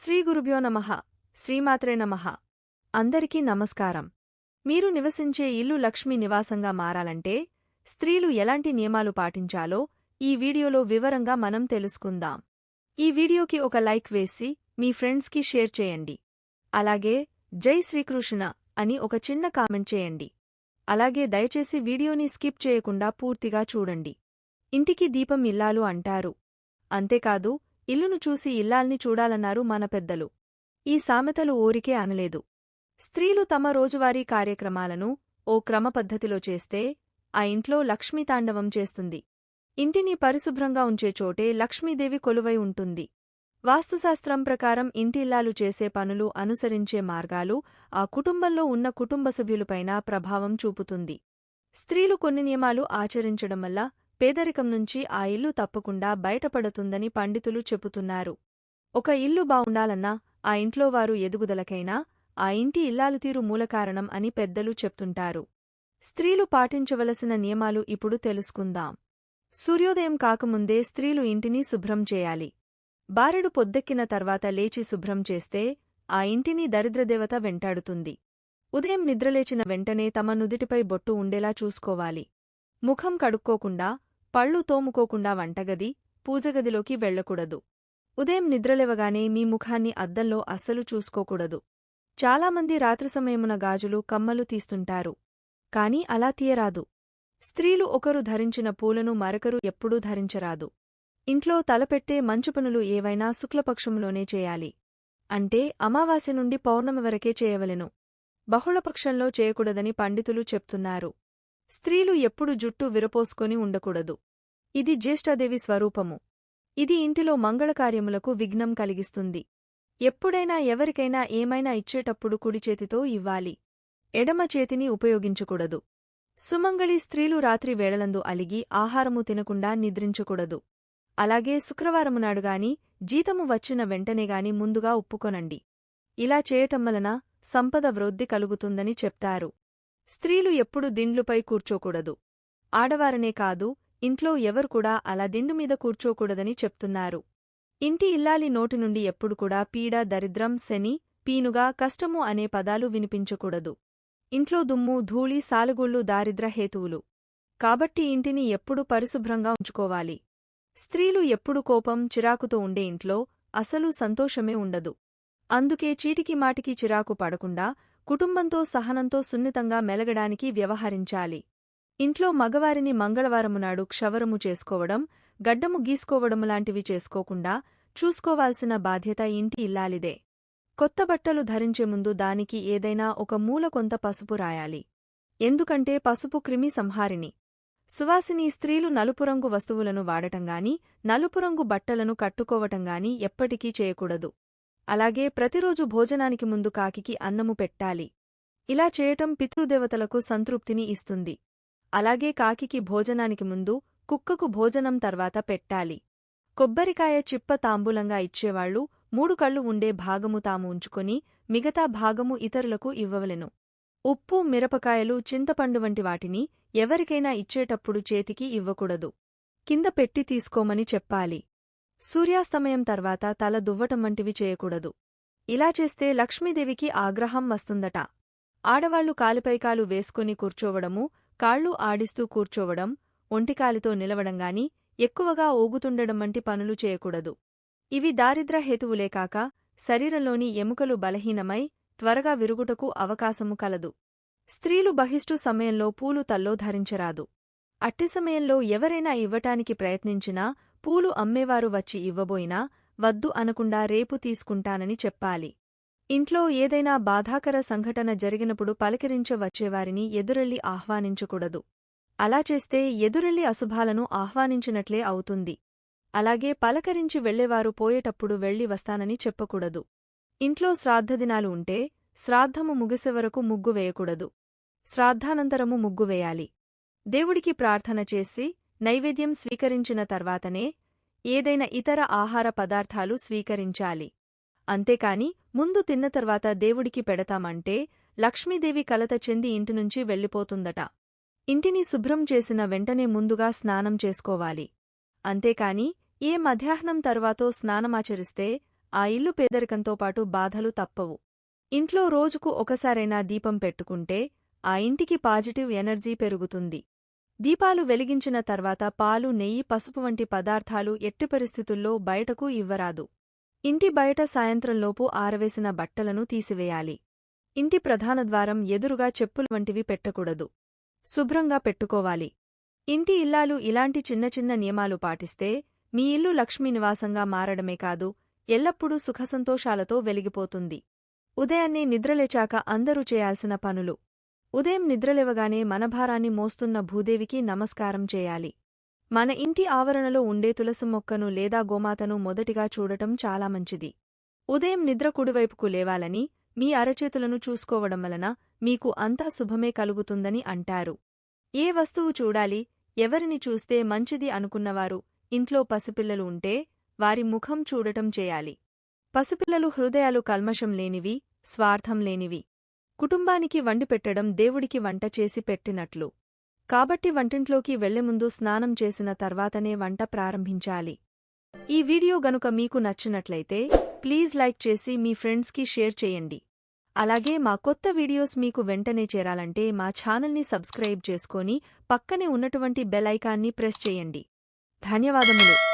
శ్రీ గురుభ్యో నమః. శ్రీమాత్రే నమః. అందరికీ నమస్కారం. మీరు నివసించే ఇల్లు లక్ష్మీ నివాసంగా మారాలంటే స్త్రీలు ఎలాంటి నియమాలు పాటించాలో ఈ వీడియోలో వివరంగా మనం తెలుసుకుందాం. ఈ వీడియోకి ఒక లైక్ వేసి మీ ఫ్రెండ్స్కి షేర్ చేయండి. అలాగే జై శ్రీకృష్ణ అని ఒక చిన్న కామెంట్ చేయండి. అలాగే దయచేసి వీడియోని స్కిప్ చేయకుండా పూర్తిగా చూడండి. ఇంటికి దీపం ఇల్లాలు అంటారు. అంతేకాదు, ఇల్లును చూసి ఇల్లాల్ని చూడాలన్నారు మన పెద్దలు. ఈ సామెతలు ఊరికే అనలేదు. స్త్రీలు తమ రోజువారీ కార్యక్రమాలను ఓ క్రమపద్ధతిలో చేస్తే ఆ ఇంట్లో లక్ష్మీతాండవం చేస్తుంది. ఇంటిని పరిశుభ్రంగా ఉంచే చోటే లక్ష్మీదేవి కొలువై ఉంటుంది. వాస్తుశాస్త్రం ప్రకారం ఇంటిల్లాలు చేసే పనులు, అనుసరించే మార్గాలు ఆ కుటుంబంలో ఉన్న కుటుంబ సభ్యులపైన ప్రభావం చూపుతుంది. స్త్రీలు కొన్ని నియమాలు ఆచరించడం వల్ల పేదరికం నుంచి ఆ ఇల్లు తప్పకుండా బయటపడుతుందని పండితులు చెబుతున్నారు. ఒక ఇల్లు బావుండాలన్నా ఆ ఇంట్లో వారు ఎదుగుదలకైనా ఆ ఇంటి ఇల్లాలుతీరు మూలకారణం అని పెద్దలు చెప్తుంటారు. స్త్రీలు పాటించవలసిన నియమాలు ఇప్పుడు తెలుసుకుందాం. సూర్యోదయం కాకముందే స్త్రీలు ఇంటిని శుభ్రం చేయాలి. బారెడు పొద్దెక్కిన తర్వాత లేచి శుభ్రం చేస్తే ఆ ఇంటిని దరిద్రదేవత వెంటాడుతుంది. ఉదయం నిద్రలేచిన వెంటనే తమ నుదిటిపై బొట్టు ఉండేలా చూసుకోవాలి. ముఖం కడుక్కోకుండా, పళ్ళు తోముకోకుండా వంటగది, పూజగదిలోకి వెళ్లకూడదు. ఉదయం నిద్రలేవగానే మీ ముఖాన్ని అద్దంలో అస్సలు చూసుకోకూడదు. చాలామంది రాత్రి సమయమున గాజులు, కమ్మలు తీస్తుంటారు. కాని అలా తీయరాదు. స్త్రీలు ఒకరు ధరించిన పూలను మరొకరు ఎప్పుడూ ధరించరాదు. ఇంట్లో తలపెట్టే మంచుపనులు ఏవైనా శుక్లపక్షంలోనే చేయాలి. అంటే అమావాస్య నుండి పౌర్ణమి వరకే చేయవలెను. బహుళపక్షంలో చేయకూడదని పండితులు చెప్తున్నారు. స్త్రీలు ఎప్పుడు జుట్టు విరపోసుకొని ఉండకూడదు. ఇది జ్యేష్ఠాదేవి స్వరూపము. ఇది ఇంటిలో మంగళకార్యములకు విఘ్నం కలిగిస్తుంది. ఎప్పుడైనా ఎవరికైనా ఏమైనా ఇచ్చేటప్పుడు కుడిచేతితో ఇవ్వాలి. ఎడమ చేతిని ఉపయోగించకూడదు. సుమంగళి స్త్రీలు రాత్రి వేళలందు అలిగి ఆహారము తినకుండా నిద్రించకూడదు. అలాగే శుక్రవారమునాడుగాని, జీతము వచ్చిన వెంటనేగాని ముందుగా ఉప్పుకొనండి. ఇలా చేయటం వలన సంపద వృద్ధి కలుగుతుందని చెప్తారు. స్త్రీలు ఎప్పుడు దిండ్లుపై కూర్చోకూడదు. ఆడవారనే కాదు, ఇంట్లో ఎవరు కూడా అలా దిండుమీద కూర్చోకూడదని చెప్తున్నారు. ఇంటి ఇల్లాలి నోటి నుండి ఎప్పుడు కూడా పీడ, దరిద్రం, శని, పీనుగా, కష్టము అనే పదాలు వినిపించకూడదు. ఇంట్లో దుమ్ము, ధూళి, సాలెగూళ్లు దారిద్ర్య హేతువులు. కాబట్టి ఇంటిని ఎప్పుడూ పరిశుభ్రంగా ఉంచుకోవాలి. స్త్రీలు ఎప్పుడు కోపం, చిరాకుతో ఉండే ఇంట్లో అసలు సంతోషమే ఉండదు. అందుకే చీటికి మాటికి చిరాకు పడకుండా కుటుంబంతో సహనంతో సున్నితంగా మెలగడానికి వ్యవహరించాలి. ఇంట్లో మగవారిని మంగళవారమునాడు క్షవరము చేసుకోవడం, గడ్డము గీసుకోవడములాంటివి చేసుకోకుండా చూసుకోవాల్సిన బాధ్యత ఇంటి ఇల్లాలిదే. కొత్త బట్టలు ధరించే ముందు దానికి ఏదైనా ఒక మూల కొంత పసుపు రాయాలి. ఎందుకంటే పసుపు క్రిమి సంహారిణి. సువాసిని స్త్రీలు నలుపురంగు వస్తువులను వాడటంగాని, నలుపురంగు బట్టలను కట్టుకోవటంగాని ఎప్పటికీ చేయకూడదు. అలాగే ప్రతిరోజు భోజనానికి ముందు కాకికి అన్నము పెట్టాలి. ఇలా చేయటం పితృదేవతలకు సంతృప్తిని ఇస్తుంది. అలాగే కాకికి భోజనానికి ముందు, కుక్కకు భోజనం తర్వాత పెట్టాలి. కొబ్బరికాయ చిప్ప తాంబూలంగా ఇచ్చేవాళ్లు 3 కళ్ళు ఉండే భాగము తాము ఉంచుకొని మిగతా భాగము ఇతరులకు ఇవ్వవలెను. ఉప్పు, మిరపకాయలు, చింతపండు వంటి వాటిని ఎవరికైనా ఇచ్చేటప్పుడు చేతికి ఇవ్వకూడదు. కింద పెట్టి తీసుకోమని చెప్పాలి. సూర్యాస్తమయం తర్వాత తల దువ్వటం వంటివి చేయకూడదు. ఇలా చేస్తే లక్ష్మీదేవికి ఆగ్రహం వస్తుందట. ఆడవాళ్లు కాలిపైకాలు వేసుకుని కూర్చోవడము, కాళ్ళు ఆడిస్తూ కూర్చోవడం, ఒంటికాలితో నిలవడంగాని, ఎక్కువగా ఓగుతుండడం వంటి పనులు చేయకూడదు. ఇవి దారిద్ర్య హేతువులే కాక శరీరంలోని ఎముకలు బలహీనమై త్వరగా విరుగుటకు అవకాశము కలదు. స్త్రీలు బహిష్టు సమయంలో పూలు తల్లో ధరించరాదు. అట్టి సమయంలో ఎవరైనా ఇవ్వటానికి ప్రయత్నించినా పూలు అమ్మేవారు వచ్చి ఇవ్వబోయినా వద్దు అనకుండా రేపు తీసుకుంటానని చెప్పాలి. ఇంట్లో ఏదైనా బాధాకర సంఘటన జరిగినప్పుడు పలకరించ వచ్చేవారిని ఎదురెళ్లి ఆహ్వానించకూడదు. అలా చేస్తే ఎదురెళ్లి అశుభాలను ఆహ్వానించినట్లే అవుతుంది. అలాగే పలకరించి వెళ్లేవారు పోయేటప్పుడు వెళ్లి వస్తానని చెప్పకూడదు. ఇంట్లో శ్రాద్ధదినాలు ఉంటే శ్రాద్ధము ముగిసేవరకు ముగ్గు వేయకూడదు. శ్రాద్ధానంతరము ముగ్గు వేయాలి. దేవుడికి ప్రార్థన చేసి నైవేద్యం స్వీకరించిన తర్వాతనే ఏదైనా ఇతర ఆహార పదార్థాలు స్వీకరించాలి. అంతేకాని ముందు తిన్న తర్వాత దేవుడికి పెడతామంటే లక్ష్మీదేవి కలత చెంది ఇంటినుంచి వెళ్ళిపోతుందట. ఇంటిని శుభ్రం చేసిన వెంటనే ముందుగా స్నానం చేసుకోవాలి. అంతేకాని ఏ మధ్యాహ్నం తర్వాతో స్నానమాచరిస్తే ఆ ఇల్లు పేదరికంతో పాటు బాధలు తప్పవు. ఇంట్లో రోజుకు ఒకసారైనా దీపం పెట్టుకుంటే ఆ ఇంటికి పాజిటివ్ ఎనర్జీ పెరుగుతుంది. దీపాలు వెలిగించిన తర్వాత పాలు, నెయ్యి, పసుపు వంటి పదార్థాలు ఎట్టి పరిస్థితుల్లో బయటకు ఇవ్వరాదు. ఇంటి బయట సాయంత్రంలోపు ఆరవేసిన బట్టలను తీసివేయాలి. ఇంటి ప్రధాన ద్వారం ఎదురుగా చెప్పులు వంటివి పెట్టకూడదు. శుభ్రంగా పెట్టుకోవాలి. ఇంటి ఇల్లాలు ఇలాంటి చిన్న చిన్న నియమాలు పాటిస్తే మీ ఇల్లు లక్ష్మీ నివాసంగా మారడమే కాదు, ఎల్లప్పుడూ సుఖసంతోషాలతో వెలిగిపోతుంది. ఉదయాన్నే నిద్రలేచాక అందరూ చేయాల్సిన పనులు. ఉదయం నిద్రలేవగానే మన భారాన్ని మోస్తున్న భూదేవికి నమస్కారం చేయాలి. మన ఇంటి ఆవరణలో ఉండే తులసి మొక్కను లేదా గోమాతను మొదటిగా చూడటం చాలా మంచిది. ఉదయం నిద్ర కుడివైపుకు లేవాలని, మీ అరచేతులను చూసుకోవడం వలన మీకు అంతా శుభమే కలుగుతుందని అంటారు. ఏ వస్తువు చూడాలి, ఎవరిని చూస్తే మంచిది అనుకున్నవారు ఇంట్లో పసిపిల్లలు ఉంటే వారి ముఖం చూడటం చేయాలి. పసిపిల్లలు హృదయాలు కల్మషం లేనివి, స్వార్థం లేనివి. కుటుంబానికి వండిపెట్టడం దేవుడికి వంట చేసి పెట్టినట్లు. కాబట్టి వంటింట్లోకి వెళ్లేముందు స్నానం చేసిన తర్వాతనే వంట ప్రారంభించాలి. ఈ వీడియో గనుక మీకు నచ్చినట్లయితే ప్లీజ్ లైక్ చేసి మీ ఫ్రెండ్స్కి షేర్ చేయండి. అలాగే మా కొత్త వీడియోస్ మీకు వెంటనే చేరాలంటే మా ఛానల్ని సబ్స్క్రైబ్ చేసుకొని పక్కనే ఉన్నటువంటి బెల్ ఐకాన్ని ప్రెస్ చేయండి. ధన్యవాదములు.